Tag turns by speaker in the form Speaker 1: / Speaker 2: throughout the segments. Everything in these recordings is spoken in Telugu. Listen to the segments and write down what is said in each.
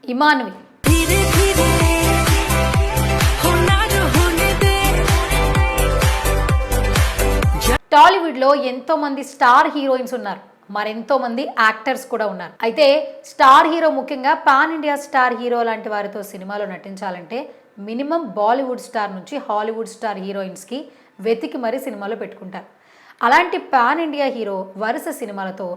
Speaker 1: ఇమాన్వి. టాలీవుడ్లో ఎంతో మంది స్టార్ హీరోయిన్స్ ఉన్నారు, మరెంతో మంది యాక్టర్స్ కూడా ఉన్నారు. అయితే స్టార్ హీరో, ముఖ్యంగా పాన్ ఇండియా స్టార్ హీరో లాంటి వారితో సినిమాలో నటించాలంటే మినిమం బాలీవుడ్ స్టార్ నుంచి హాలీవుడ్ స్టార్ హీరోయిన్స్కి వెతికి మరీ సినిమాలో పెట్టుకుంటారు. అలాంటి పాన్ ఇండియా హీరో వరుస సినిమాలతో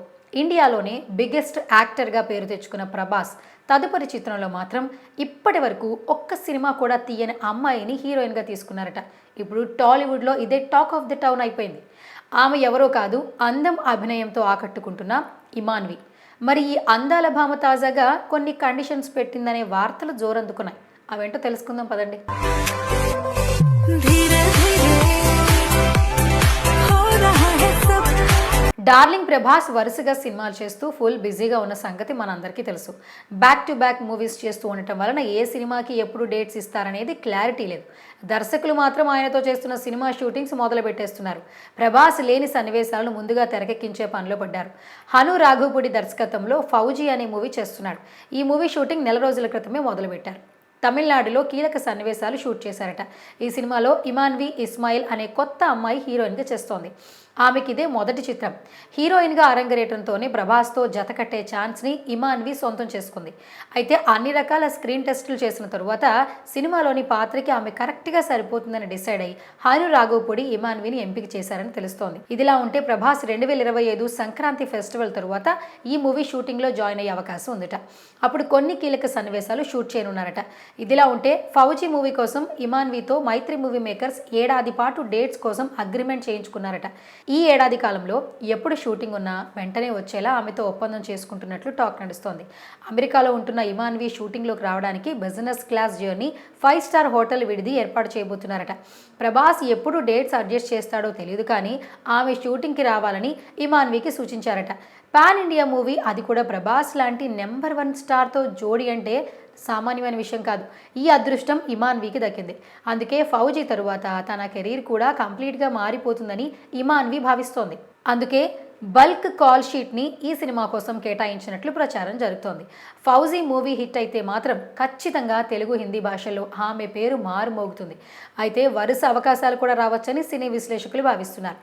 Speaker 1: ఇండియాలోనే బిగ్గెస్ట్ యాక్టర్గా పేరు తెచ్చుకున్న ప్రభాస్ తదుపరి చిత్రంలో మాత్రం ఇప్పటి వరకు ఒక్క సినిమా కూడా తీయని అమ్మాయిని హీరోయిన్గా తీసుకున్నారట. ఇప్పుడు టాలీవుడ్లో ఇదే టాక్ ఆఫ్ ది టౌన్ అయిపోయింది. ఆమె ఎవరో కాదు, అందం అభినయంతో ఆకట్టుకుంటున్న ఇమాన్వి. మరి ఈ అందాల భామ తాజాగా కొన్ని కండిషన్స్ పెట్టిందనే వార్తలు జోరందుకున్నాయి. అవేంటో తెలుసుకుందాం పదండి. డార్లింగ్ ప్రభాస్ వరుసగా సినిమాలు చేస్తూ ఫుల్ బిజీగా ఉన్న సంగతి మనందరికీ తెలుసు. బ్యాక్ టు బ్యాక్ మూవీస్ చేస్తూ ఉండటం వలన ఏ సినిమాకి ఎప్పుడు డేట్స్ ఇస్తారనేది క్లారిటీ లేదు. దర్శకులు మాత్రం ఆయనతో చేస్తున్న సినిమా షూటింగ్స్ మొదలు పెట్టేస్తున్నారు. ప్రభాస్ లేని సన్నివేశాలను ముందుగా తెరకెక్కించే పనిలో పడ్డారు. హను రాఘవపూడి దర్శకత్వంలో ఫౌజీ అనే మూవీ చేస్తున్నాడు. ఈ మూవీ షూటింగ్ నెల రోజుల క్రితమే మొదలుపెట్టారు. తమిళనాడులో కీలక సన్నివేశాలు షూట్ చేశారట. ఈ సినిమాలో ఇమాన్వి ఇస్మాయిల్ అనే కొత్త అమ్మాయి హీరోయిన్గా చేస్తోంది. ఆమెకి ఇదే మొదటి చిత్రం. హీరోయిన్గా అరంగరేటంతోనే ప్రభాస్తో జత కట్టే ఛాన్స్ని ఇమాన్వి సొంతం చేసుకుంది. అయితే అన్ని రకాల స్క్రీన్ టెస్టులు చేసిన తరువాత సినిమాలోని పాత్రకి ఆమె కరెక్ట్గా సరిపోతుందని డిసైడ్ అయ్యి హను రాఘవపూడి ఇమాన్విని ఎంపిక చేశారని తెలుస్తోంది. ఇదిలా ఉంటే ప్రభాస్ 2025 సంక్రాంతి ఫెస్టివల్ తరువాత ఈ మూవీ షూటింగ్లో జాయిన్ అయ్యే అవకాశం ఉందట. అప్పుడు కొన్ని కీలక సన్నివేశాలు షూట్ చేయనున్నారట. ఇదిలా ఉంటే ఫౌజీ మూవీ కోసం ఇమాన్వితో మైత్రి మూవీ మేకర్స్ ఏడాది పాటు డేట్స్ కోసం అగ్రిమెంట్ చేయించుకున్నారట. ఈ ఏడాది కాలంలో ఎప్పుడు షూటింగ్ ఉన్నా వెంటనే వచ్చేలా ఆమెతో ఒప్పందం చేసుకుంటున్నట్లు టాక్ నడుస్తోంది. అమెరికాలో ఉంటున్న ఇమాన్వి షూటింగ్లోకి రావడానికి business class journey 5 star hotel విడిది ఏర్పాటు చేయబోతున్నారట. ప్రభాస్ ఎప్పుడు డేట్స్ అడ్జస్ట్ చేస్తాడో తెలియదు, కానీ ఆమె షూటింగ్కి రావాలని ఇమాన్వికి సూచించారట. పాన్ ఇండియా మూవీ, అది కూడా ప్రభాస్ లాంటి నెంబర్ 1 స్టార్తో జోడీ అంటే సామాన్యమైన విషయం కాదు. ఈ అదృష్టం ఇమాన్వికి దక్కింది. అందుకే ఫౌజీ తరువాత తన కెరీర్ కూడా కంప్లీట్గా మారిపోతుందని ఇమాన్వి భావిస్తోంది. అందుకే బల్క్ కాల్ షీట్ని ఈ సినిమా కోసం కేటాయించినట్లు ప్రచారం జరుగుతోంది. ఫౌజీ మూవీ హిట్ అయితే మాత్రం ఖచ్చితంగా తెలుగు, హిందీ భాషల్లో ఆమె పేరు మారుమోగుతుంది. అయితే వరుస అవకాశాలు కూడా రావచ్చని సినీ విశ్లేషకులు భావిస్తున్నారు.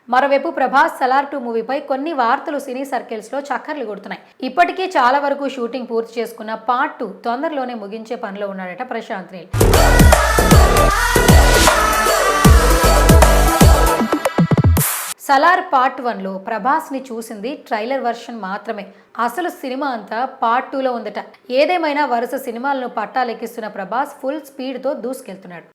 Speaker 1: మరోవైపు ప్రభాస్ సలార్ 2 మూవీపై కొన్ని వార్తలు సినీ సర్కిల్స్లో చక్కర్లు కొడుతున్నాయి. ఇప్పటికీ చాలా వరకు షూటింగ్ పూర్తి చేసుకున్న పార్ట్ 2 తొందరలోనే ముగించే పనిలో ఉన్నాడట ప్రశాంత్ నీల్. సలార్ పార్ట్ 1లో ప్రభాస్ని చూసింది ట్రైలర్ వర్షన్ మాత్రమే. అసలు సినిమా అంతా పార్ట్ 2లో ఉందట. ఏదేమైనా వరుస సినిమాలను పట్టాలెక్కిస్తున్న ప్రభాస్ ఫుల్ స్పీడ్తో దూసుకెళ్తున్నాడు.